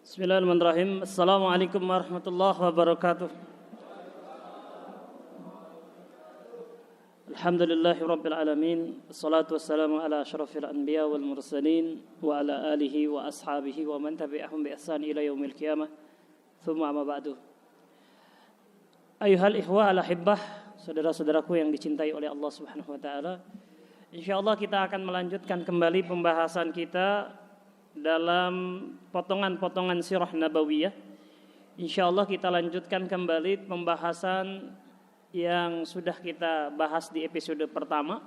Bismillahirrahmanirrahim. Assalamualaikum warahmatullahi wabarakatuh. Alhamdulillahi rabbil alamin. Assalatu wassalamu ala asyrafil anbiya wal mursalin wa ala alihi wa ashabihi wa man tabi'ahum bi ihsan ila yaumil qiyamah. Tsumma amma ba'du. Ayuhal ikhwah al ahibbah, saudara-saudaraku yang dicintai oleh Allah Subhanahu wa taala. Insyaallah kita akan melanjutkan kembali pembahasan kita dalam potongan-potongan sirah nabawiyah. Insyaallah kita lanjutkan kembali pembahasan yang sudah kita bahas di episode pertama,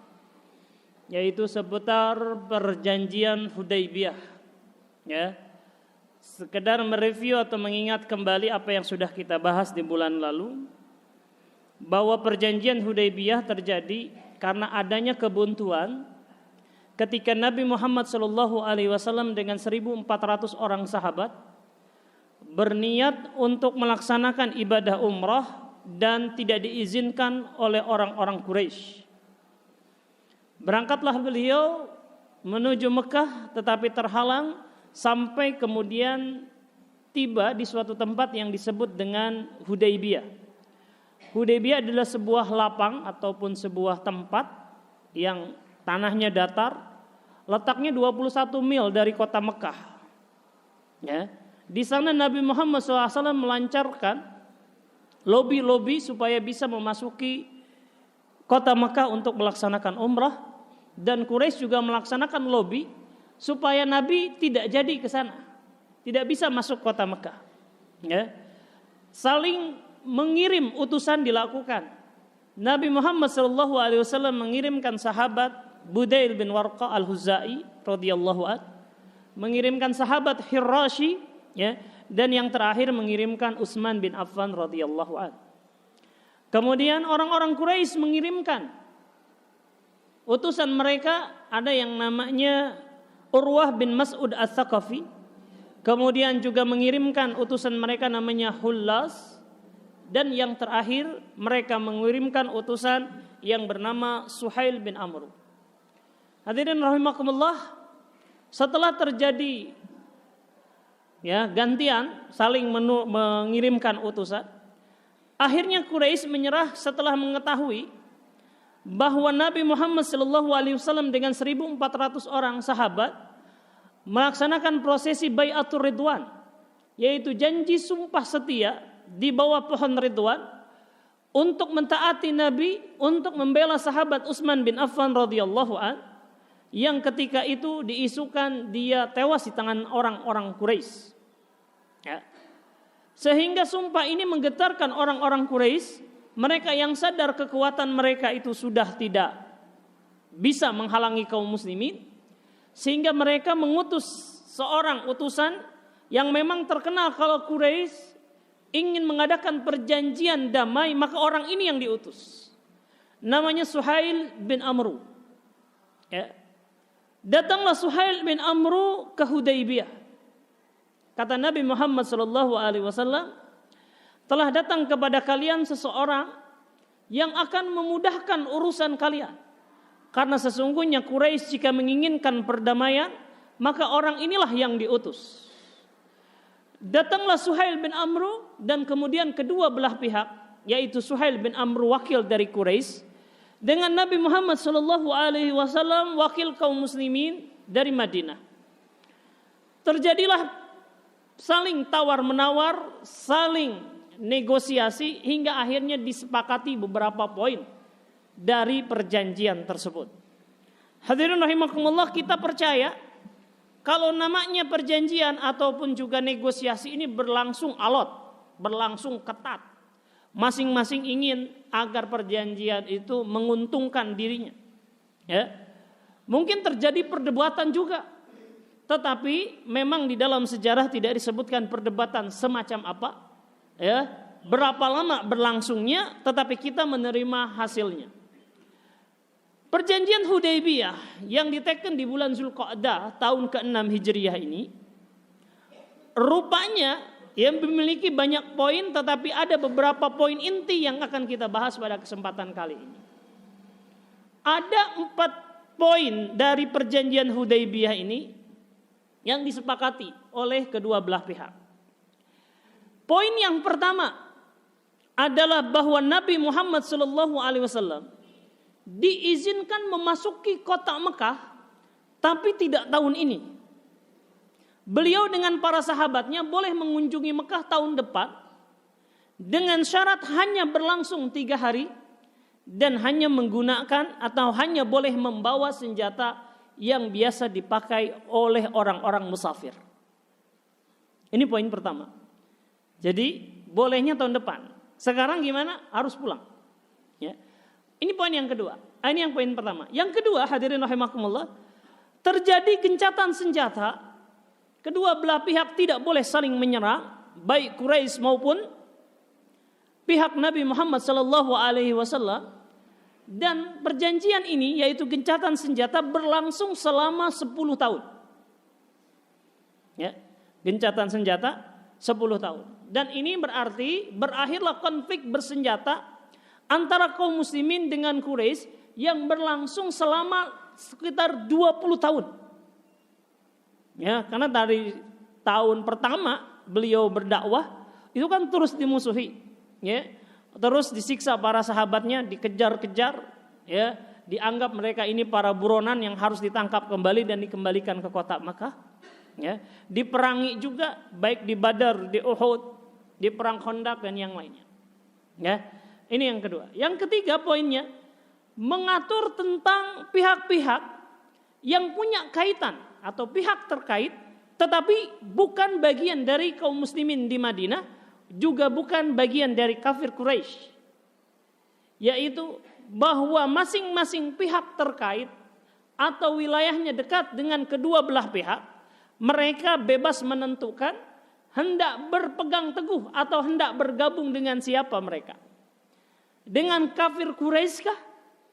yaitu seputar perjanjian Hudaybiyah. Ya. Sekedar mereview atau mengingat kembali apa yang sudah kita bahas di bulan lalu, bahwa perjanjian Hudaybiyah terjadi karena adanya kebuntuan ketika Nabi Muhammad SAW dengan 1.400 orang sahabat berniat untuk melaksanakan ibadah umrah dan tidak diizinkan oleh orang-orang Quraisy. Berangkatlah beliau menuju Mekah tetapi terhalang sampai kemudian tiba di suatu tempat yang disebut dengan Hudaybiyah. Hudaybiyah adalah sebuah lapang ataupun sebuah tempat yang tanahnya datar, letaknya 21 mil dari kota Mekah. Ya, di sana Nabi Muhammad SAW melancarkan lobi-lobi supaya bisa memasuki kota Mekah untuk melaksanakan umrah, dan Quraisy juga melaksanakan lobi supaya Nabi tidak jadi ke sana, tidak bisa masuk kota Mekah. Ya, saling mengirim utusan dilakukan. Nabi Muhammad SAW mengirimkan sahabat Budail bin Warqa al-Huzai radhiyallahu an, mengirimkan sahabat Hirrashi, ya, dan yang terakhir mengirimkan Utsman bin Affan radhiyallahu an. Kemudian orang-orang Quraisy mengirimkan utusan mereka, ada yang namanya Urwah bin Mas'ud Ats-Tsaqafi, kemudian juga mengirimkan utusan mereka namanya Hullas, dan yang terakhir mereka mengirimkan utusan yang bernama Suhail bin Amr. Hadirin rahimakumullah, setelah terjadi gantian saling mengirimkan utusan, akhirnya Quraisy menyerah setelah mengetahui bahwa Nabi Muhammad SAW dengan 1.400 orang sahabat melaksanakan prosesi Bai'atur Ridwan, yaitu janji sumpah setia di bawah pohon Ridwan untuk mentaati Nabi, untuk membela sahabat Utsman bin Affan radhiyallahu an, yang ketika itu diisukan dia tewas di tangan orang-orang Quraisy. Ya. Sehingga sumpah ini menggetarkan orang-orang Quraisy, mereka yang sadar kekuatan mereka itu sudah tidak bisa menghalangi kaum muslimin, sehingga mereka mengutus seorang utusan yang memang terkenal kalau Quraisy ingin mengadakan perjanjian damai, maka orang ini yang diutus. Namanya Suhail bin Amr. Ya. Datanglah Suhail bin Amr ke Hudaybiyah. Kata Nabi Muhammad SAW, telah datang kepada kalian seseorang yang akan memudahkan urusan kalian. Karena sesungguhnya Quraisy jika menginginkan perdamaian, maka orang inilah yang diutus. Datanglah Suhail bin Amr dan kemudian kedua belah pihak, yaitu Suhail bin Amr wakil dari Quraisy dengan Nabi Muhammad SAW wakil kaum muslimin dari Madinah. Terjadilah saling tawar-menawar, saling negosiasi hingga akhirnya disepakati beberapa poin dari perjanjian tersebut. Hadirin rahimakumullah, kita percaya kalau namanya perjanjian ataupun juga negosiasi ini berlangsung alot, berlangsung ketat. Masing-masing ingin agar perjanjian itu menguntungkan dirinya. Ya. Mungkin terjadi perdebatan juga. Tetapi memang di dalam sejarah tidak disebutkan perdebatan semacam apa. Ya. Berapa lama berlangsungnya, tetapi kita menerima hasilnya. Perjanjian Hudaybiyah yang diteken di bulan Zulqa'dah tahun ke-6 Hijriah ini rupanya memiliki banyak poin, tetapi ada beberapa poin inti yang akan kita bahas pada kesempatan kali ini. Ada 4 poin dari perjanjian Hudaybiyah ini yang disepakati oleh kedua belah pihak. Poin yang pertama adalah bahwa Nabi Muhammad SAW diizinkan memasuki kota Mekah, tapi tidak tahun ini. Beliau dengan para sahabatnya boleh mengunjungi Mekah tahun depan dengan syarat hanya berlangsung 3 hari dan hanya menggunakan atau hanya boleh membawa senjata yang biasa dipakai oleh orang-orang musafir. Ini poin pertama. Jadi bolehnya tahun depan. Sekarang gimana? Harus pulang. Ya. Ini poin yang kedua. Ini yang poin pertama. Yang kedua, hadirin rahimakumullah, terjadi gencatan senjata. Kedua belah pihak tidak boleh saling menyerang, baik Quraisy maupun pihak Nabi Muhammad SAW. Dan perjanjian ini, yaitu gencatan senjata, berlangsung selama 10 tahun. Ya, gencatan senjata 10 tahun. Dan ini berarti berakhirlah konflik bersenjata antara kaum muslimin dengan Quraisy yang berlangsung selama sekitar 20 tahun. Ya, karena dari tahun pertama beliau berdakwah itu kan terus dimusuhi, ya. Terus disiksa para sahabatnya, dikejar-kejar, ya, dianggap mereka ini para buronan yang harus ditangkap kembali dan dikembalikan ke kota Makkah, ya. Diperangi juga baik di Badar, di Uhud, di perang Khandaq dan yang lainnya. Ya. Ini yang kedua. Yang ketiga poinnya mengatur tentang pihak-pihak yang punya kaitan atau pihak terkait tetapi bukan bagian dari kaum muslimin di Madinah, juga bukan bagian dari kafir Quraisy. Yaitu bahwa masing-masing pihak terkait atau wilayahnya dekat dengan kedua belah pihak, mereka bebas menentukan hendak berpegang teguh atau hendak bergabung dengan siapa mereka. Dengan kafir Quraisy kah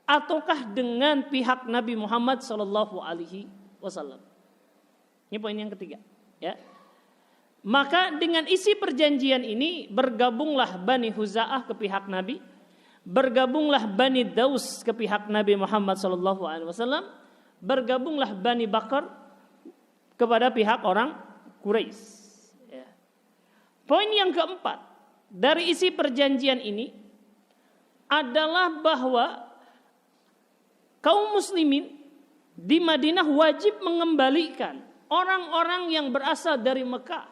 ataukah dengan pihak Nabi Muhammad SAW? Ini poin yang ketiga, ya. Maka dengan isi perjanjian ini bergabunglah Bani Huza'ah ke pihak Nabi, bergabunglah Bani Daus ke pihak Nabi Muhammad SAW, bergabunglah Bani Bakar kepada pihak orang Quraisy. Poin yang keempat dari isi perjanjian ini adalah bahwa kaum muslimin di Madinah wajib mengembalikan orang-orang yang berasal dari Mekah,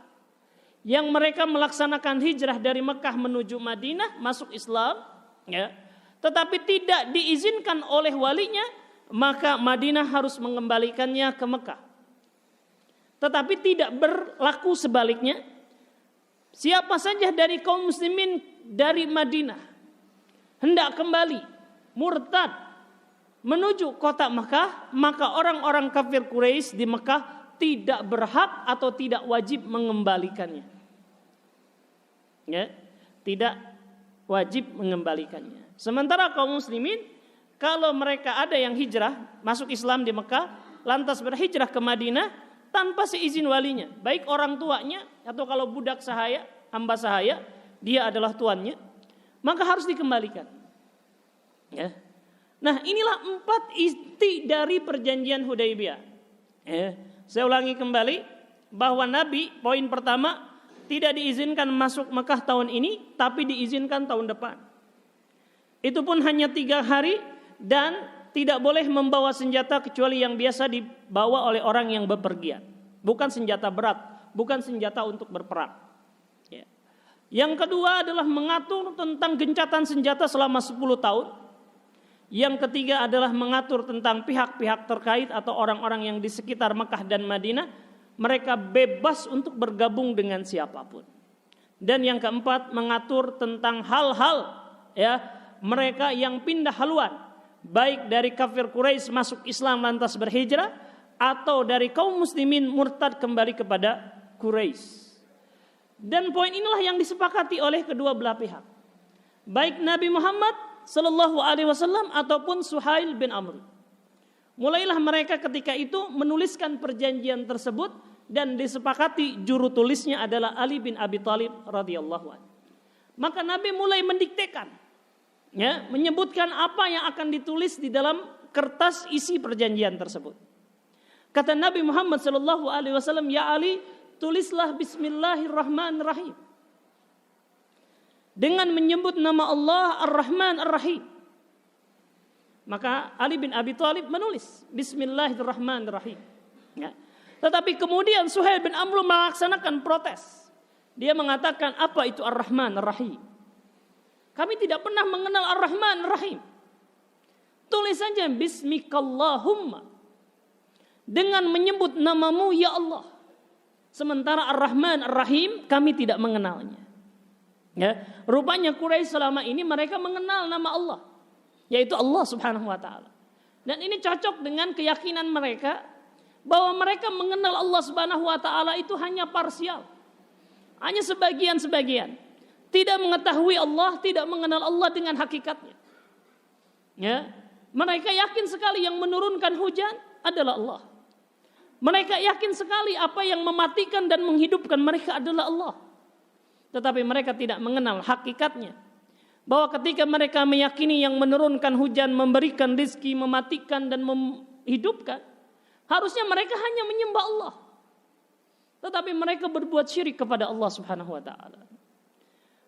yang mereka melaksanakan hijrah dari Mekah menuju Madinah, masuk Islam, ya, tetapi tidak diizinkan oleh walinya, maka Madinah harus mengembalikannya ke Mekah. Tetapi tidak berlaku sebaliknya. Siapa saja dari kaum muslimin dari Madinah hendak kembali murtad menuju kota Mekah, maka orang-orang kafir Quraisy di Mekah tidak berhak atau tidak wajib mengembalikannya. Ya, tidak wajib mengembalikannya. Sementara kaum muslimin kalau mereka ada yang hijrah masuk Islam di Mekah, lantas berhijrah ke Madinah tanpa seizin walinya, baik orang tuanya atau kalau budak sahaya, hamba sahaya, dia adalah tuannya, maka harus dikembalikan. Ya. Nah, inilah 4 inti dari perjanjian Hudaybiyah. Ya. Saya ulangi kembali bahwa Nabi, poin pertama, tidak diizinkan masuk Mekah tahun ini, tapi diizinkan tahun depan. Itu pun hanya 3 hari dan tidak boleh membawa senjata kecuali yang biasa dibawa oleh orang yang bepergian. Bukan senjata berat, bukan senjata untuk berperang. Ya. Yang kedua adalah mengatur tentang gencatan senjata selama 10 tahun. Yang ketiga adalah mengatur tentang pihak-pihak terkait atau orang-orang yang di sekitar Mekah dan Madinah. Mereka bebas untuk bergabung dengan siapapun. Dan yang keempat mengatur tentang hal-hal, ya, mereka yang pindah haluan, baik dari kafir Quraisy masuk Islam lantas berhijrah, atau dari kaum muslimin murtad kembali kepada Quraisy. Dan poin inilah yang disepakati oleh kedua belah pihak, baik Nabi Muhammad SAW ataupun Suhail bin Amr. Mulailah mereka ketika itu menuliskan perjanjian tersebut dan disepakati juru tulisnya adalah Ali bin Abi Thalib radhiyallahu anhu. Maka Nabi mulai mendiktekan, ya, menyebutkan apa yang akan ditulis di dalam kertas isi perjanjian tersebut. Kata Nabi Muhammad SAW, ya Ali, tulislah Bismillahirrahmanirrahim. dengan menyebut nama Allah Ar-Rahman Ar-Rahim. Maka Ali bin Abi Thalib menulis Bismillahirrahmanirrahim. Ya. Tetapi kemudian Suhail bin Amr melaksanakan protes. Dia mengatakan, apa itu Ar-Rahman Ar-Rahim? Kami tidak pernah mengenal Ar-Rahman Ar-Rahim. Tulis saja Bismikallahumma, dengan menyebut namamu ya Allah. Sementara Ar-Rahman Ar-Rahim kami tidak mengenalnya. Ya, rupanya Quraisy selama ini mereka mengenal nama Allah, yaitu Allah Subhanahu wa taala. Dan ini cocok dengan keyakinan mereka bahwa mereka mengenal Allah Subhanahu wa taala itu hanya parsial. Hanya sebagian-sebagian. Tidak mengetahui Allah, tidak mengenal Allah dengan hakikatnya. Ya, mereka yakin sekali yang menurunkan hujan adalah Allah. Mereka yakin sekali apa yang mematikan dan menghidupkan mereka adalah Allah. Tetapi mereka tidak mengenal hakikatnya. Bahwa ketika mereka meyakini yang menurunkan hujan, memberikan rizki, mematikan dan menghidupkan, harusnya mereka hanya menyembah Allah. Tetapi mereka berbuat syirik kepada Allah Subhanahu wa taala.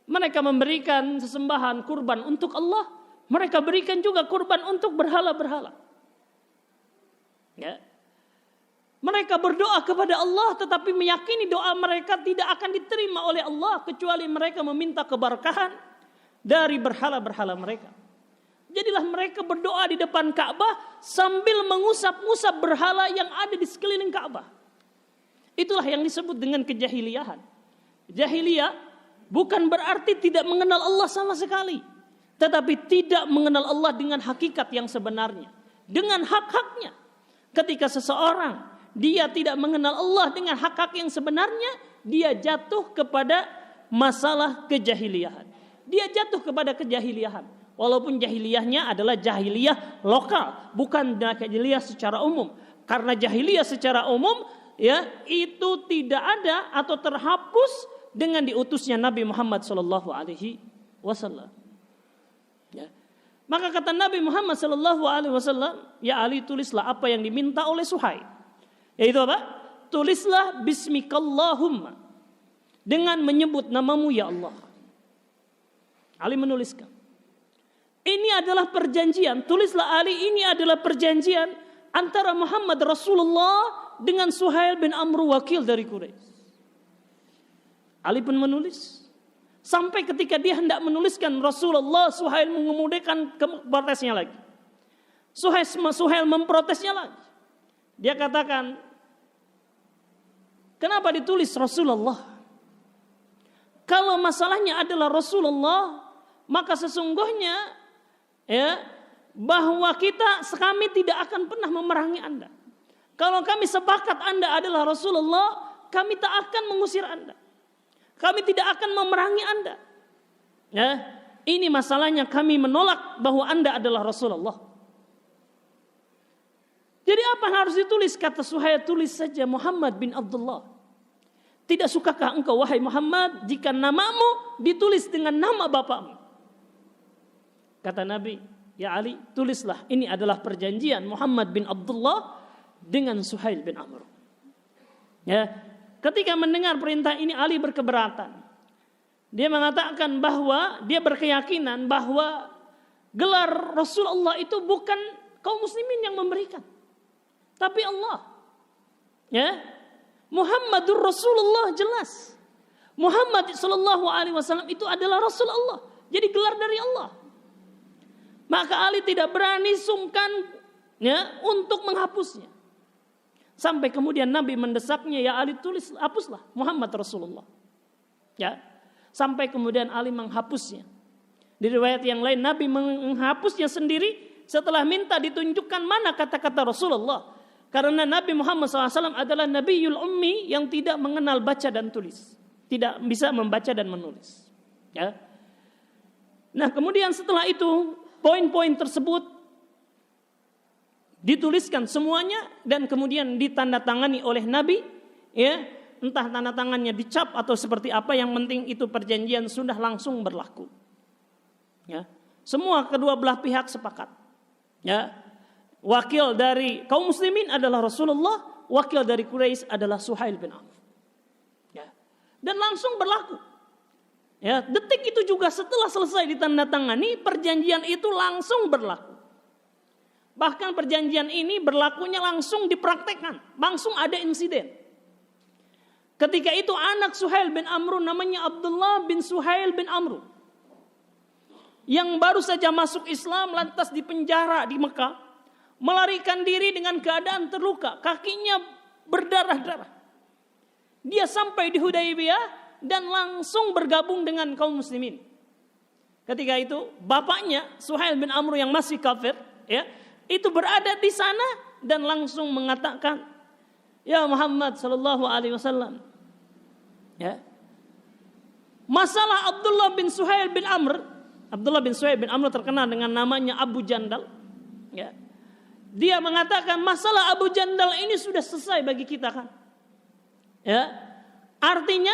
Mereka memberikan sesembahan kurban untuk Allah, mereka berikan juga kurban untuk berhala-berhala. Ya. Mereka berdoa kepada Allah tetapi meyakini doa mereka tidak akan diterima oleh Allah kecuali mereka meminta keberkahan dari berhala-berhala mereka. Jadilah mereka berdoa di depan Ka'bah sambil mengusap-ngusap berhala yang ada di sekeliling Ka'bah. Itulah yang disebut dengan kejahiliahan. Jahiliyah bukan berarti tidak mengenal Allah sama sekali, tetapi tidak mengenal Allah dengan hakikat yang sebenarnya, dengan hak-haknya. Ketika seseorang dia tidak mengenal Allah dengan hak-hak yang sebenarnya, dia jatuh kepada masalah kejahiliahan. Dia jatuh kepada kejahiliahan. Walaupun jahiliyahnya adalah jahiliyah lokal, bukan jahiliyah secara umum. Karena jahiliyah secara umum, ya, itu tidak ada atau terhapus dengan diutusnya Nabi Muhammad SAW. Ya. Maka kata Nabi Muhammad SAW, ya Ali, tulislah apa yang diminta oleh Suhail. Yaitu apa? Tulislah Bismikallahumma, dengan menyebut namamu ya Allah. Ali menuliskan. Ini adalah perjanjian. Tulislah Ali, ini adalah perjanjian antara Muhammad Rasulullah dengan Suhail bin Amr, wakil dari Quraisy. Ali pun menulis. Sampai ketika dia hendak menuliskan Rasulullah, Suhail mengemudikan protesnya lagi. Suhail memprotesnya lagi. Dia katakan, kenapa ditulis Rasulullah? Kalau masalahnya adalah Rasulullah, maka sesungguhnya ya, bahwa kami tidak akan pernah memerangi Anda. Kalau kami sepakat Anda adalah Rasulullah, kami tak akan mengusir Anda. Kami tidak akan memerangi Anda. Ya, ini masalahnya, kami menolak bahwa Anda adalah Rasulullah. Jadi apa yang harus ditulis? Kata Suhail, tulis saja Muhammad bin Abdullah. Tidak sukakah engkau wahai Muhammad jika namamu ditulis dengan nama bapakmu? Kata Nabi, ya Ali, tulislah, ini adalah perjanjian Muhammad bin Abdullah dengan Suhail bin Amr. Ya, ketika mendengar perintah ini Ali berkeberatan. Dia mengatakan bahwa dia berkeyakinan bahwa gelar Rasulullah itu bukan kaum muslimin yang memberikan, tapi Allah. Ya, Muhammadur Rasulullah, jelas. Muhammad sallallahu alaihi wasallam itu adalah Rasul Allah. Jadi gelar dari Allah. Maka Ali tidak berani sungkan ya untuk menghapusnya. Sampai kemudian Nabi mendesaknya, ya Ali, tulis, hapuslah Muhammad Rasulullah. Ya. Sampai kemudian Ali menghapusnya. Di riwayat yang lain Nabi menghapusnya sendiri setelah minta ditunjukkan mana kata-kata Rasulullah. Karena Nabi Muhammad SAW adalah Nabiyul Ummi yang tidak mengenal baca dan tulis. Tidak bisa membaca dan menulis. Ya. Nah, kemudian setelah itu poin-poin tersebut dituliskan semuanya dan kemudian ditandatangani oleh Nabi, ya, entah tanda tangannya dicap atau seperti apa, yang penting itu perjanjian sudah langsung berlaku. Ya, semua kedua belah pihak sepakat. Ya, wakil dari kaum muslimin adalah Rasulullah, wakil dari Quraisy adalah Suhail bin Amr. Ya, dan langsung berlaku. Ya, detik itu juga setelah selesai ditandatangani, perjanjian itu langsung berlaku. Bahkan perjanjian ini berlakunya langsung dipraktekkan, langsung ada insiden. Ketika itu anak Suhail bin Amr, namanya Abdullah bin Suhail bin Amr, yang baru saja masuk Islam lantas dipenjara di Mekah, melarikan diri dengan keadaan terluka, kakinya berdarah-darah. Dia sampai di Hudaybiyah dan langsung bergabung dengan kaum muslimin. Ketika itu bapaknya Suhail bin Amr yang masih kafir, ya, itu berada di sana dan langsung mengatakan, ya Muhammad sallallahu alaihi wasallam, ya, masalah Abdullah bin Suhail bin Amr. Abdullah bin Suhail bin Amr terkenal dengan namanya Abu Jandal, ya. Dia mengatakan masalah Abu Jandal ini sudah selesai bagi kita kan, ya, artinya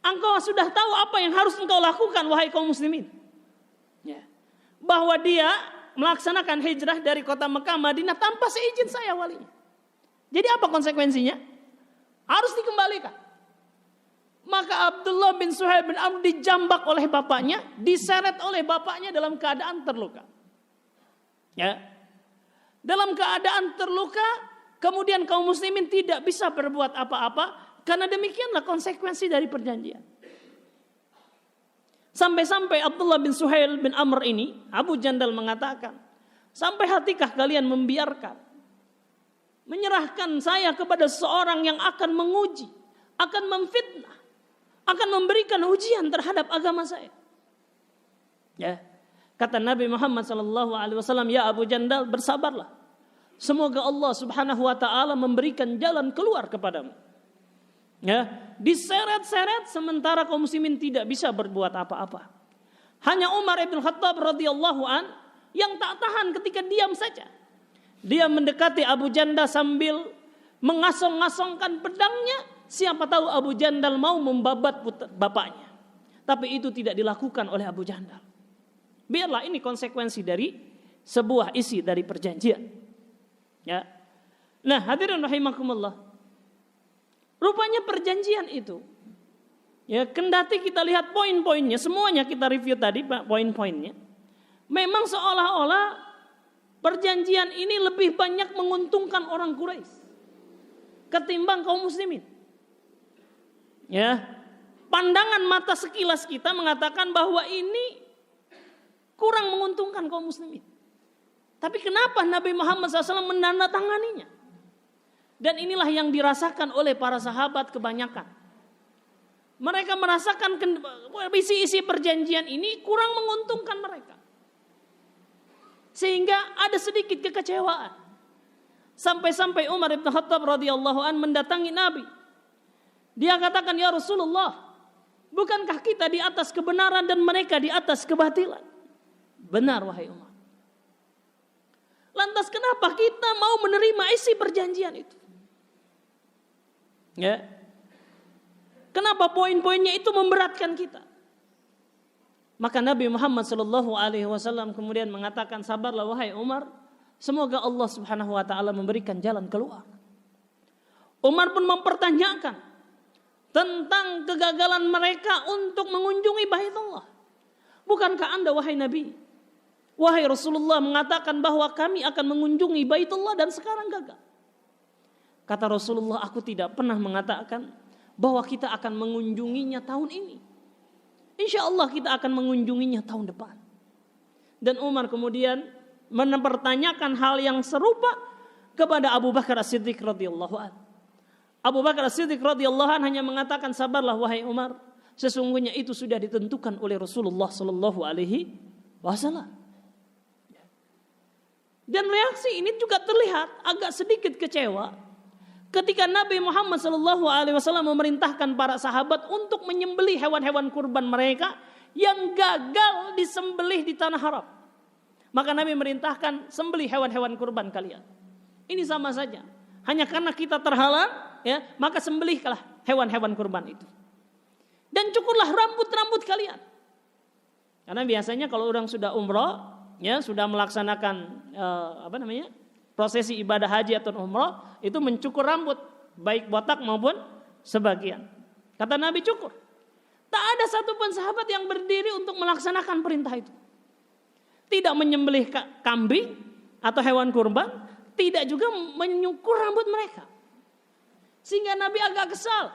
engkau sudah tahu apa yang harus engkau lakukan wahai kaum muslimin, ya, bahwa dia melaksanakan hijrah dari kota Mekah Madinah tanpa seizin saya walinya. Jadi apa konsekuensinya? Harus dikembalikan. Maka Abdullah bin Suhail bin Amr dijambak oleh bapaknya, diseret oleh bapaknya dalam keadaan terluka. Ya. Dalam keadaan terluka, kemudian kaum muslimin tidak bisa berbuat apa-apa, karena demikianlah konsekuensi dari perjanjian. Sampai-sampai Abdullah bin Suhail bin Amr ini, Abu Jandal mengatakan, sampai hatikah kalian membiarkan, menyerahkan saya kepada seorang yang akan menguji, akan memfitnah, akan memberikan ujian terhadap agama saya. Ya, kata Nabi Muhammad SAW, ya Abu Jandal, bersabarlah. Semoga Allah Subhanahu Wa Taala memberikan jalan keluar kepadamu. Ya, diseret-seret sementara kaum muslimin tidak bisa berbuat apa-apa. Hanya Umar ibn Khattab radhiyallahu an yang tak tahan ketika diam saja. Dia mendekati Abu Jandal sambil mengasong-asongkan pedangnya. Siapa tahu Abu Jandal mau membabat bapaknya. Tapi itu tidak dilakukan oleh Abu Jandal. Biarlah ini konsekuensi dari sebuah isi dari perjanjian. Ya. Nah, hadirin rahimakumullah. Rupanya perjanjian itu, ya, kendati kita lihat poin-poinnya, semuanya kita review tadi poin-poinnya, memang seolah-olah perjanjian ini lebih banyak menguntungkan orang Quraisy ketimbang kaum muslimin. Ya, pandangan mata sekilas kita mengatakan bahwa ini kurang menguntungkan kaum muslimin. Tapi kenapa Nabi Muhammad SAW menandatanganinya? Dan inilah yang dirasakan oleh para sahabat kebanyakan. Mereka merasakan isi-isi perjanjian ini kurang menguntungkan mereka. Sehingga ada sedikit kekecewaan. Sampai-sampai Umar bin Khattab radhiyallahu an mendatangi Nabi. Dia katakan, ya Rasulullah, bukankah kita di atas kebenaran dan mereka di atas kebatilan? Benar wahai Umar. Lantas kenapa kita mau menerima isi perjanjian itu? Ya. Kenapa poin-poinnya itu memberatkan kita? Maka Nabi Muhammad SAW kemudian mengatakan, sabarlah wahai Umar, semoga Allah Subhanahu Wa Taala memberikan jalan keluar. Umar pun mempertanyakan tentang kegagalan mereka untuk mengunjungi Baitullah. Bukankah Anda wahai Nabi, wahai Rasulullah mengatakan bahwa kami akan mengunjungi Baitullah dan sekarang gagal? Kata Rasulullah, aku tidak pernah mengatakan bahwa kita akan mengunjunginya tahun ini. Insya Allah kita akan mengunjunginya tahun depan. Dan Umar kemudian mempertanyakan hal yang serupa kepada Abu Bakar As-Siddiq radhiyallahu anhu. Abu Bakar As-Siddiq radhiyallahu anhu hanya mengatakan, sabarlah wahai Umar, sesungguhnya itu sudah ditentukan oleh Rasulullah sallallahu alaihi wasallam. Dan reaksi ini juga terlihat agak sedikit kecewa ketika Nabi Muhammad SAW memerintahkan para sahabat untuk menyembelih hewan-hewan kurban mereka yang gagal disembelih di tanah haram. Maka Nabi merintahkan, sembelih hewan-hewan kurban kalian. Ini sama saja. Hanya karena kita terhalang, ya, maka sembelihlah hewan-hewan kurban itu. Dan cukurlah rambut-rambut kalian. Karena biasanya kalau orang sudah umroh, ya, sudah melaksanakan prosesi ibadah haji atau umroh, itu mencukur rambut, baik botak maupun sebagian. Kata Nabi, cukur. Tak ada satupun sahabat yang berdiri untuk melaksanakan perintah itu. Tidak menyembelih kambing atau hewan kurban, tidak juga menyukur rambut mereka. Sehingga Nabi agak kesal.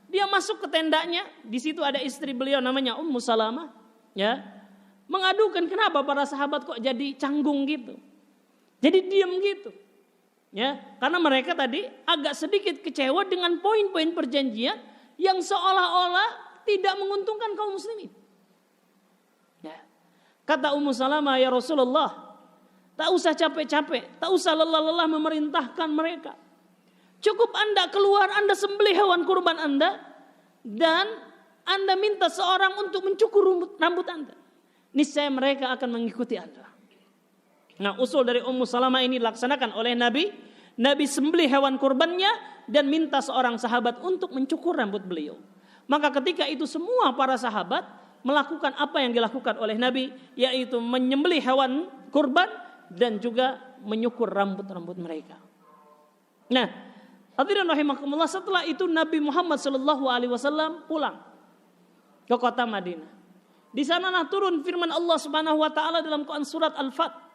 Dia masuk ke tendanya, di situ ada istri beliau namanya Ummu Salamah, ya. Mengadukan kenapa para sahabat kok jadi canggung gitu. Jadi diam gitu. Ya, karena mereka tadi agak sedikit kecewa dengan poin-poin perjanjian yang seolah-olah tidak menguntungkan kaum muslimin. Ya. Kata Ummu Salamah, ya Rasulullah, tak usah capek-capek, tak usah lelah-lelah memerintahkan mereka. Cukup Anda keluar, Anda sembelih hewan kurban Anda, dan Anda minta seorang untuk mencukur rambut Anda. Niscaya mereka akan mengikuti Anda. Nah, usul dari Ummu Salamah ini dilaksanakan oleh Nabi. Nabi sembelih hewan kurbannya dan minta seorang sahabat untuk mencukur rambut beliau. Maka ketika itu semua para sahabat melakukan apa yang dilakukan oleh Nabi, yaitu menyembelih hewan kurban dan juga menyukur rambut-rambut mereka. Nah, hadirin rahimakumullah, setelah itu Nabi Muhammad SAW pulang ke kota Madinah. Di sanalah turun firman Allah Subhanahu wa taala dalam Quran surat Al-Fat.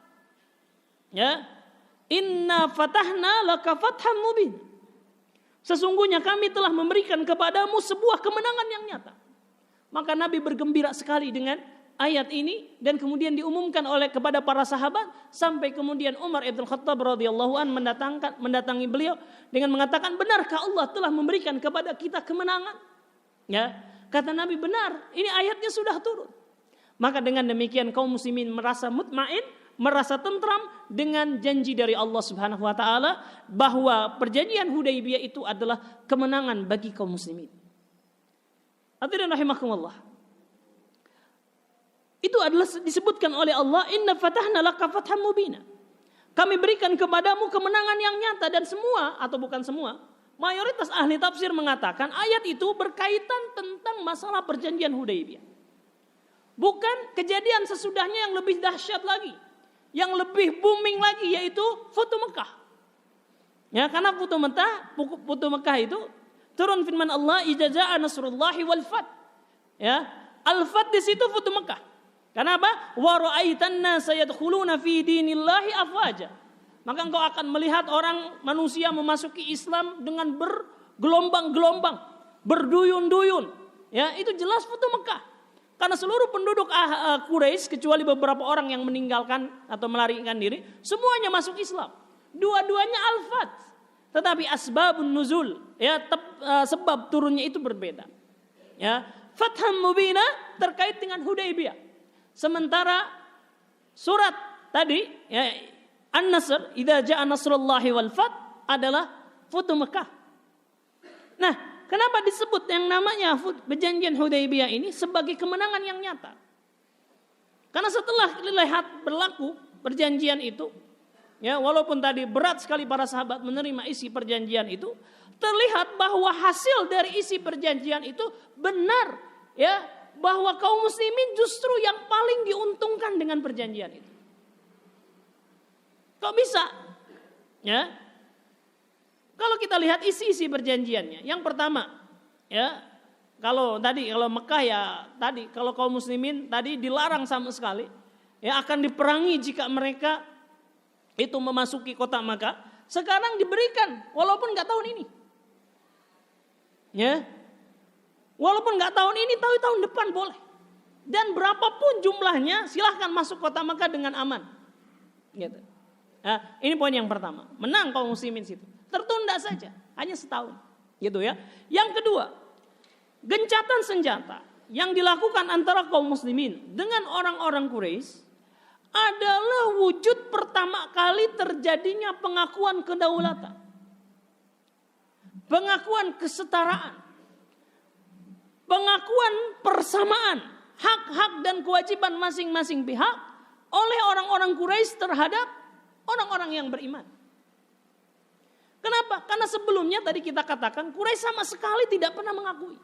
Ya. Inna fatahna laka fatham mubin. Sesungguhnya kami telah memberikan kepadamu sebuah kemenangan yang nyata. Maka Nabi bergembira sekali dengan ayat ini dan kemudian diumumkan kepada para sahabat, sampai kemudian Umar ibn Khattab radhiyallahu an mendatangi beliau dengan mengatakan, benarkah Allah telah memberikan kepada kita kemenangan? Ya, kata Nabi, benar, ini ayatnya sudah turun. Maka dengan demikian kaum muslimin merasa mutmain, merasa tentram dengan janji dari Allah Subhanahu wa taala bahwa perjanjian Hudaybiyah itu adalah kemenangan bagi kaum muslimin. Hadirin rahimakumullah. Itu adalah disebutkan oleh Allah, inna fatahna laka fatham mubina. Kami berikan kepadamu kemenangan yang nyata, dan semua atau bukan semua, mayoritas ahli tafsir mengatakan ayat itu berkaitan tentang masalah perjanjian Hudaybiyah. Bukan kejadian sesudahnya yang lebih dahsyat lagi, yang lebih booming lagi, yaitu Futuh Mekah. Ya, karena Futuh Mekah itu turun firman Allah, idza jaa nasrullahi wal fath. Ya, al-fath di situ Futuh Mekah. Kenapa? Wa ra'aitan nasa yadkhuluna fi dinillahi afwaja. Maka engkau akan melihat orang manusia memasuki Islam dengan bergelombang-gelombang, berduyun-duyun. Ya, itu jelas Futuh Mekah. Karena seluruh penduduk Quraisy kecuali beberapa orang yang meninggalkan atau melarikan diri, semuanya masuk Islam. Dua-duanya al-fath. Tetapi asbabun nuzul, ya, sebab turunnya itu berbeda. Ya, fatham mubina terkait dengan Hudaybiyah. Sementara surat tadi, ya, An-Nasr, idza jaa nasrullahi wal fath, adalah Futuh Mekah. Nah, kenapa disebut yang namanya perjanjian Hudaybiyah ini sebagai kemenangan yang nyata? Karena setelah dilihat berlaku perjanjian itu, ya, walaupun tadi berat sekali para sahabat menerima isi perjanjian itu, terlihat bahwa hasil dari isi perjanjian itu benar, ya, bahwa kaum muslimin justru yang paling diuntungkan dengan perjanjian itu. Kok bisa? Ya. Kalau kita lihat isi-isi perjanjiannya, yang pertama, ya, kalau Mekah, ya tadi kalau kaum muslimin tadi dilarang sama sekali, ya, akan diperangi jika mereka itu memasuki kota Mekah. Sekarang diberikan walaupun nggak tahun ini, ya, walaupun nggak tahun ini, tapi tahun depan boleh. Dan berapapun jumlahnya, silahkan masuk kota Mekah dengan aman. Gitu. Nah, ini poin yang pertama, menang kaum muslimin situ. Tertunda saja, hanya setahun, gitu ya. Yang kedua, gencatan senjata yang dilakukan antara kaum muslimin dengan orang-orang Quraisy adalah wujud pertama kali terjadinya pengakuan kedaulatan, pengakuan kesetaraan, pengakuan persamaan hak-hak dan kewajiban masing-masing pihak oleh orang-orang Quraisy terhadap orang-orang yang beriman. Kenapa? Karena sebelumnya tadi kita katakan Quraisy sama sekali tidak pernah mengakui,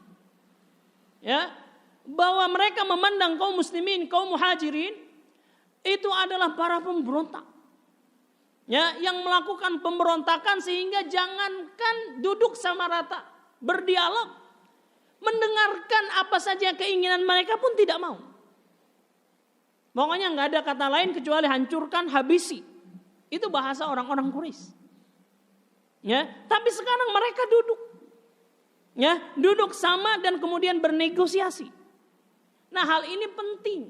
ya, bahwa mereka memandang kaum muslimin, kaum muhajirin itu adalah para pemberontak, ya, yang melakukan pemberontakan sehingga jangankan duduk sama rata berdialog, mendengarkan apa saja keinginan mereka pun tidak mau. Pokoknya nggak ada kata lain kecuali hancurkan, habisi. Itu bahasa orang-orang Quraisy. Ya, tapi sekarang mereka duduk. Ya, duduk sama dan kemudian bernegosiasi. Nah, hal ini penting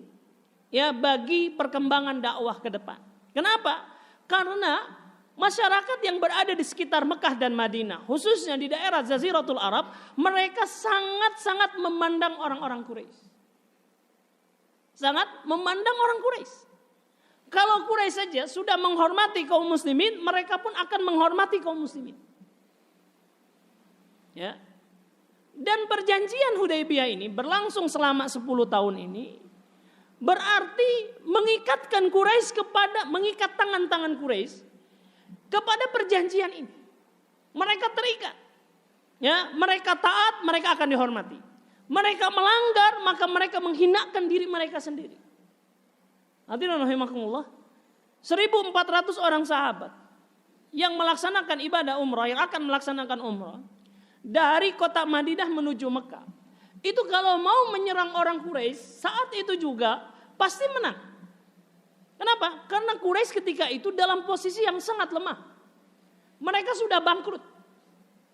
ya bagi perkembangan dakwah ke depan. Kenapa? Karena masyarakat yang berada di sekitar Mekah dan Madinah, khususnya di daerah Jaziratul Arab, mereka sangat-sangat memandang orang-orang Quraisy. Sangat memandang orang Quraisy. Kalau Quraisy saja sudah menghormati kaum muslimin, mereka pun akan menghormati kaum muslimin. Ya. Dan perjanjian Hudaybiyah ini berlangsung selama 10 tahun ini, berarti mengikat tangan-tangan Quraisy kepada perjanjian ini. Mereka terikat. Ya, mereka taat, mereka akan dihormati. Mereka melanggar, maka mereka menghinakan diri mereka sendiri. Hadirin rahimakumullah. 1.400 orang sahabat yang melaksanakan ibadah umrah, yang akan melaksanakan umrah dari kota Madinah menuju Mekah. Itu kalau mau menyerang orang Quraisy, saat itu juga pasti menang. Kenapa? Karena Quraisy ketika itu dalam posisi yang sangat lemah. Mereka sudah bangkrut.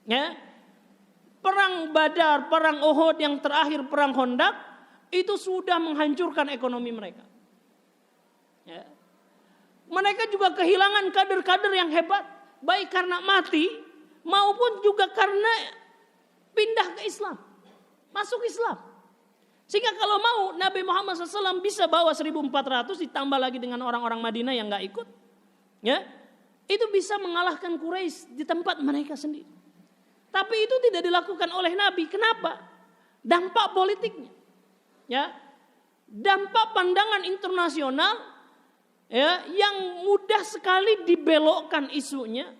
Ya. Perang Badar, perang Uhud, yang terakhir perang Khandaq, itu sudah menghancurkan ekonomi mereka. Ya. Mereka juga kehilangan kader-kader yang hebat, baik karena mati maupun juga karena pindah ke Islam, masuk Islam. Sehingga kalau mau Nabi Muhammad SAW bisa bawa 1.400 ditambah lagi dengan orang-orang Madinah yang nggak ikut, ya, itu bisa mengalahkan Quraisy di tempat mereka sendiri. Tapi itu tidak dilakukan oleh Nabi. Kenapa? Dampak politiknya, ya, dampak pandangan internasional, ya, yang mudah sekali dibelokkan isunya,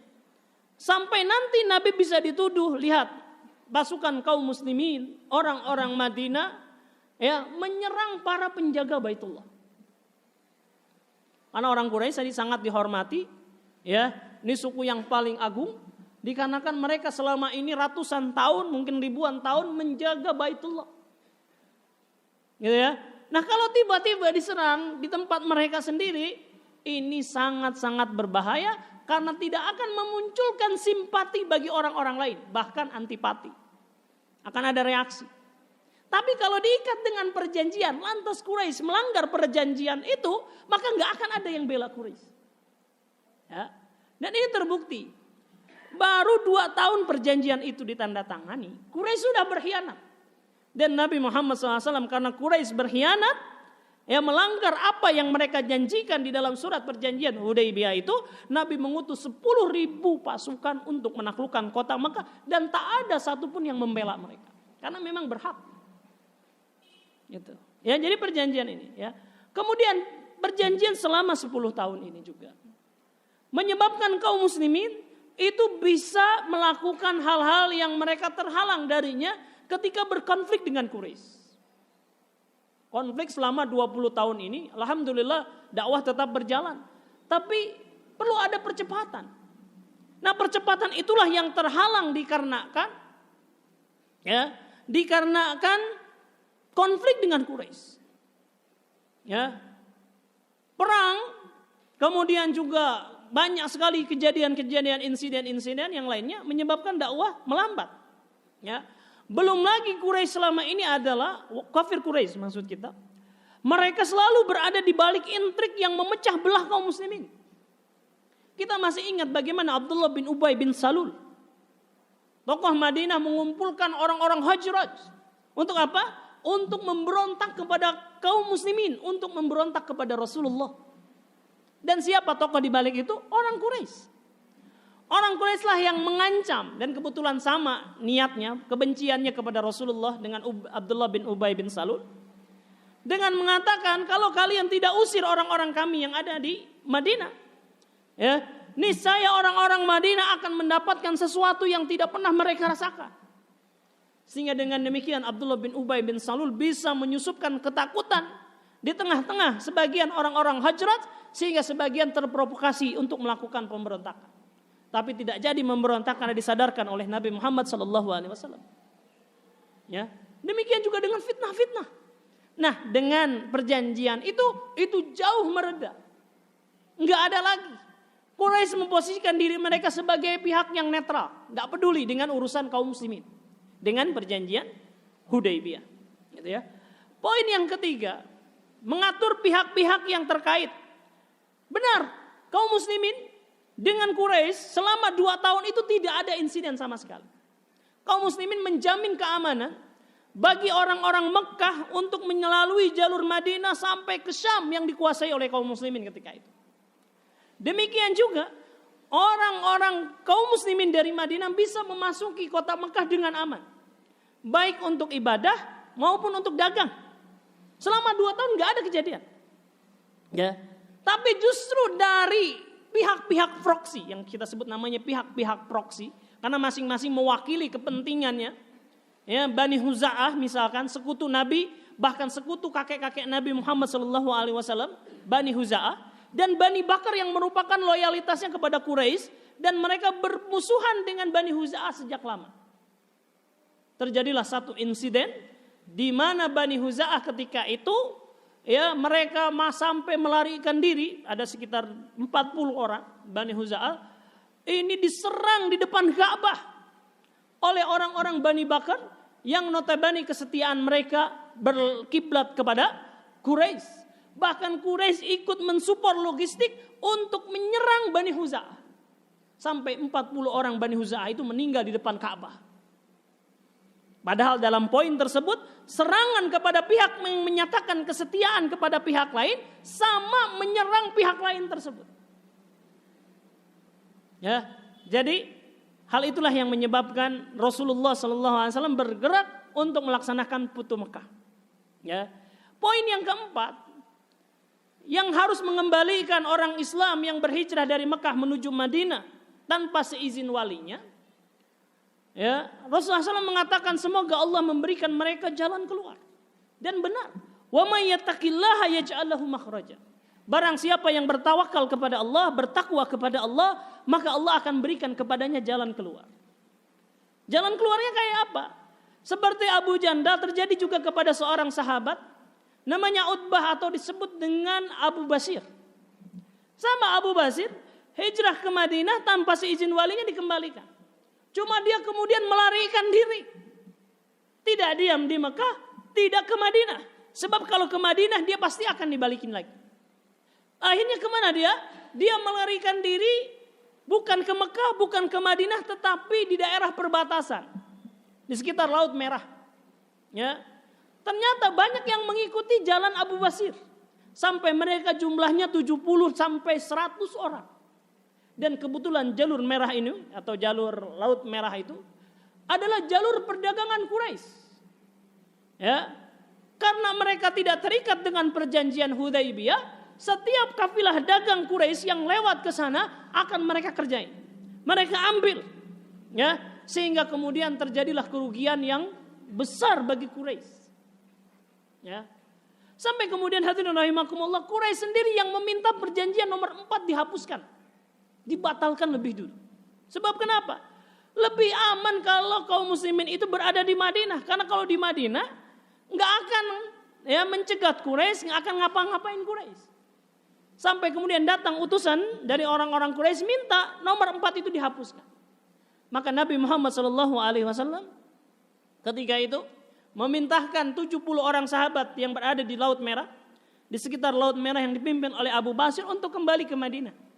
sampai nanti Nabi bisa dituduh, lihat pasukan kaum muslimin, orang-orang Madinah, ya, menyerang para penjaga Baitullah. Karena orang Quraisy tadi sangat dihormati, ya, ini suku yang paling agung. Dikarenakan mereka selama ini ratusan tahun, mungkin ribuan tahun menjaga Baitullah. Gitu ya. Nah, kalau tiba-tiba diserang di tempat mereka sendiri, ini sangat-sangat berbahaya karena tidak akan memunculkan simpati bagi orang-orang lain, bahkan antipati. Akan ada reaksi. Tapi kalau diikat dengan perjanjian, lantas Quraisy melanggar perjanjian itu, maka nggak akan ada yang bela Quraisy. Ya. Dan ini terbukti. Baru 2 tahun perjanjian itu ditandatangani, Quraisy sudah berkhianat. Dan Nabi Muhammad SAW karena Quraisy berkhianat, ya, melanggar apa yang mereka janjikan di dalam surat perjanjian Hudaybiyah itu, Nabi mengutus 10.000 pasukan untuk menaklukkan kota Mekah dan tak ada satupun yang membela mereka karena memang berhak. Gitu. Ya, jadi perjanjian ini, ya. Kemudian perjanjian selama 10 tahun ini juga menyebabkan kaum muslimin itu bisa melakukan hal-hal yang mereka terhalang darinya ketika berkonflik dengan Quraisy. Konflik selama 20 tahun ini, alhamdulillah dakwah tetap berjalan. Tapi perlu ada percepatan. Nah, percepatan itulah yang terhalang dikarenakan, ya, dikarenakan konflik dengan Quraisy. Ya. Perang, kemudian juga banyak sekali kejadian-kejadian, insiden-insiden yang lainnya menyebabkan dakwah melambat. Ya. Belum lagi Quraisy selama ini adalah kafir Quraisy maksud kita. Mereka selalu berada di balik intrik yang memecah belah kaum muslimin. Kita masih ingat bagaimana Abdullah bin Ubay bin Salul, tokoh Madinah, mengumpulkan orang-orang Hajraj. Untuk apa? Untuk memberontak kepada kaum muslimin, untuk memberontak kepada Rasulullah. Dan siapa tokoh di balik itu? Orang Quraisy. Orang Quraisy lah yang mengancam, dan kebetulan sama niatnya, kebenciannya kepada Rasulullah dengan Abdullah bin Ubay bin Salul, dengan mengatakan kalau kalian tidak usir orang-orang kami yang ada di Madinah, ya, niscaya orang-orang Madinah akan mendapatkan sesuatu yang tidak pernah mereka rasakan. Sehingga dengan demikian Abdullah bin Ubay bin Salul bisa menyusupkan ketakutan di tengah-tengah sebagian orang-orang Hajraj, sehingga sebagian terprovokasi untuk melakukan pemberontakan. Tapi tidak jadi memberontak karena disadarkan oleh Nabi Muhammad SAW. Ya, Demikian juga dengan fitnah-fitnah. Nah, dengan perjanjian itu jauh mereda. Enggak ada lagi. Quraisy memposisikan diri mereka sebagai pihak yang netral, enggak peduli dengan urusan kaum muslimin. Dengan perjanjian Hudaybiyah, gitu ya. Poin yang ketiga, mengatur pihak-pihak yang terkait. Benar, kaum muslimin dengan Quraisy selama 2 tahun itu tidak ada insiden sama sekali. Kaum muslimin menjamin keamanan bagi orang-orang Mekah untuk melalui jalur Madinah sampai ke Syam yang dikuasai oleh kaum muslimin ketika itu. Demikian juga orang-orang kaum muslimin dari Madinah bisa memasuki kota Mekah dengan aman. Baik untuk ibadah maupun untuk dagang. Selama 2 tahun gak ada kejadian. Ya. Tapi justru dari pihak-pihak proksi, yang kita sebut namanya pihak-pihak proksi, karena masing-masing mewakili kepentingannya. Ya, Bani Huza'ah misalkan sekutu Nabi, bahkan sekutu kakek-kakek Nabi Muhammad SAW, Bani Huza'ah, dan Bani Bakar yang merupakan loyalitasnya kepada Quraisy, dan mereka bermusuhan dengan Bani Huza'ah sejak lama. Terjadilah satu insiden di mana Bani Huza'ah ketika itu ya mereka sampai melarikan diri, ada sekitar 40 orang Bani Huza'ah ini diserang di depan Ka'bah oleh orang-orang Bani Bakar yang notabene kesetiaan mereka berkiblat kepada Quraisy. Bahkan Quraisy ikut mensupport logistik untuk menyerang Bani Huza'ah. Sampai 40 orang Bani Huza'ah itu meninggal di depan Ka'bah. Padahal dalam poin tersebut, serangan kepada pihak yang menyatakan kesetiaan kepada pihak lain sama menyerang pihak lain tersebut. Ya, jadi hal itulah yang menyebabkan Rasulullah SAW bergerak untuk melaksanakan Futuh Mekah. Ya. Poin yang keempat, yang harus mengembalikan orang Islam yang berhijrah dari Mekah menuju Madinah tanpa seizin walinya. Ya, Rasulullah SAW mengatakan semoga Allah memberikan mereka jalan keluar. Dan benar, wa may yattaqillaha yaj'al lahu makhraja. Barang siapa yang bertawakal kepada Allah, bertakwa kepada Allah, maka Allah akan berikan kepadanya jalan keluar. Jalan keluarnya kayak apa? Seperti Abu Jandal terjadi juga kepada seorang sahabat namanya Utbah atau disebut dengan Abu Basir. Sama Abu Basir hijrah ke Madinah tanpa seizin walinya dikembalikan. Cuma dia kemudian melarikan diri. Tidak diam di Mekah, tidak ke Madinah. Sebab kalau ke Madinah dia pasti akan dibalikin lagi. Akhirnya kemana dia? Dia melarikan diri bukan ke Mekah, bukan ke Madinah, tetapi di daerah perbatasan. Di sekitar Laut Merah. Ya. Ternyata banyak yang mengikuti jalan Abu Basir. Sampai mereka jumlahnya 70 sampai 100 orang. Dan kebetulan jalur merah ini atau jalur Laut Merah itu adalah jalur perdagangan Quraisy. Ya. Karena mereka tidak terikat dengan perjanjian Hudaybiyah, setiap kafilah dagang Quraisy yang lewat ke sana akan mereka kerjain. Mereka ambil. Ya, sehingga kemudian terjadilah kerugian yang besar bagi Quraisy. Ya. Sampai kemudian hadirin rahimakumullah, Quraisy sendiri yang meminta perjanjian nomor 4 dihapuskan. Dibatalkan lebih dulu. Sebab kenapa? Lebih aman kalau kaum muslimin itu berada di Madinah. Karena kalau di Madinah nggak akan ya mencegat Quraisy, nggak akan ngapa-ngapain Quraisy. Sampai kemudian datang utusan dari orang-orang Quraisy minta nomor 4 itu dihapuskan. Maka Nabi Muhammad SAW ketika itu memintahkan 70 orang sahabat yang berada di Laut Merah, di sekitar Laut Merah yang dipimpin oleh Abu Basir untuk kembali ke Madinah.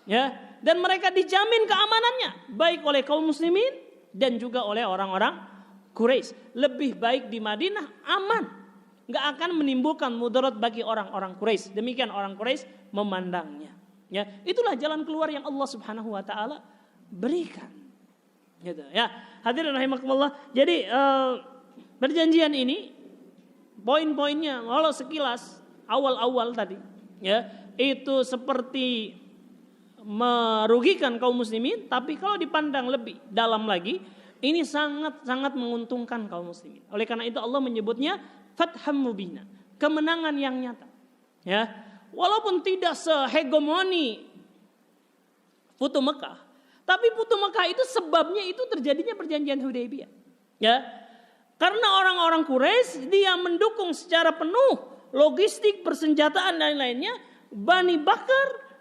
Ya, dan mereka dijamin keamanannya baik oleh kaum muslimin dan juga oleh orang-orang Quraisy. Lebih baik di Madinah aman, nggak akan menimbulkan mudarat bagi orang-orang Quraisy. Demikian orang Quraisy memandangnya. Ya, itulah jalan keluar yang Allah Subhanahu wa taala berikan. Gitu ya. Hadirin rahimakumullah. Jadi perjanjian ini poin-poinnya walau sekilas awal-awal tadi ya, itu seperti merugikan kaum muslimin, tapi kalau dipandang lebih dalam lagi ini sangat-sangat menguntungkan kaum muslimin. Oleh karena itu Allah menyebutnya fatham mubina, kemenangan yang nyata. Ya, walaupun tidak sehegemoni Futuh Mekah, tapi Futuh Mekah itu sebabnya itu terjadinya perjanjian Hudaybiyah. Ya, Karena orang-orang Quraisy dia mendukung secara penuh logistik, persenjataan dan lainnya Bani Bakar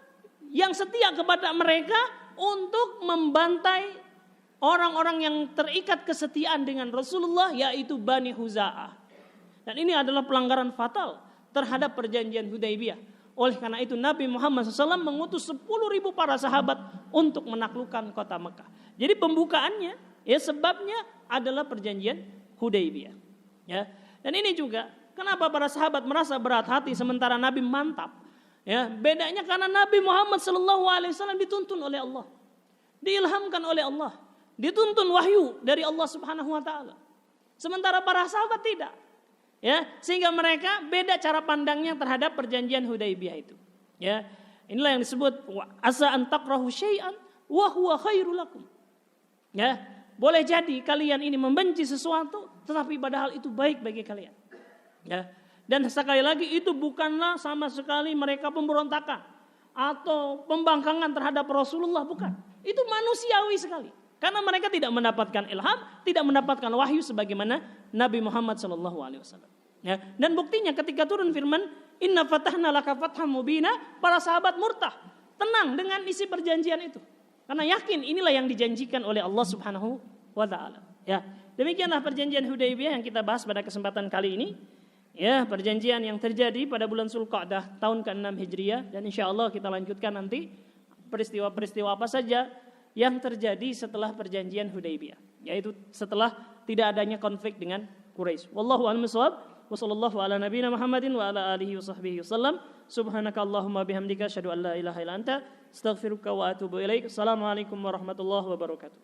yang setia kepada mereka untuk membantai orang-orang yang terikat kesetiaan dengan Rasulullah, yaitu Bani Huza'ah. Dan ini adalah pelanggaran fatal terhadap perjanjian Hudaybiyah. Oleh karena itu Nabi Muhammad SAW mengutus 10.000 para sahabat untuk menaklukkan kota Mekah. Jadi pembukaannya, ya sebabnya adalah perjanjian Hudaybiyah. Ya, dan ini juga kenapa para sahabat merasa berat hati sementara Nabi mantap. Ya, bedanya karena Nabi Muhammad SAW dituntun oleh Allah, diilhamkan oleh Allah, dituntun wahyu dari Allah Subhanahu Wa Taala. Sementara para sahabat tidak. Ya, sehingga mereka beda cara pandangnya terhadap perjanjian Hudaybiyah itu. Ya, inilah yang disebut asa an takrahu syai'an wa huwa khairul lakum. Ya, boleh jadi kalian ini membenci sesuatu, tetapi padahal itu baik bagi kalian. Ya, dan sekali lagi itu bukanlah sama sekali mereka pemberontakan atau pembangkangan terhadap Rasulullah, bukan. Itu manusiawi sekali. Karena mereka tidak mendapatkan ilham, tidak mendapatkan wahyu sebagaimana Nabi Muhammad SAW. Ya, dan buktinya ketika turun firman, Inna fatahna laka fatham mubina, para sahabat murtah, tenang dengan isi perjanjian itu. Karena yakin inilah yang dijanjikan oleh Allah Subhanahu wa Ta'ala. Ya, demikianlah perjanjian Hudaybiyah yang kita bahas pada kesempatan kali ini. Ya, perjanjian yang terjadi pada bulan Zulqa'dah tahun ke-6 Hijriah, dan insyaallah kita lanjutkan nanti peristiwa-peristiwa apa saja yang terjadi setelah perjanjian Hudaybiyah, yaitu setelah tidak adanya konflik dengan Quraisy. Wallahu a'lam bishawab. Wa sallallahu ala nabiyyina Muhammadin wa ala alihi wa sahbihi wasallam. Subhanakallahumma bihamdika asyhadu an la ilaha illa anta astaghfiruka wa atubu ilaik. Assalamualaikum warahmatullahi wabarakatuh.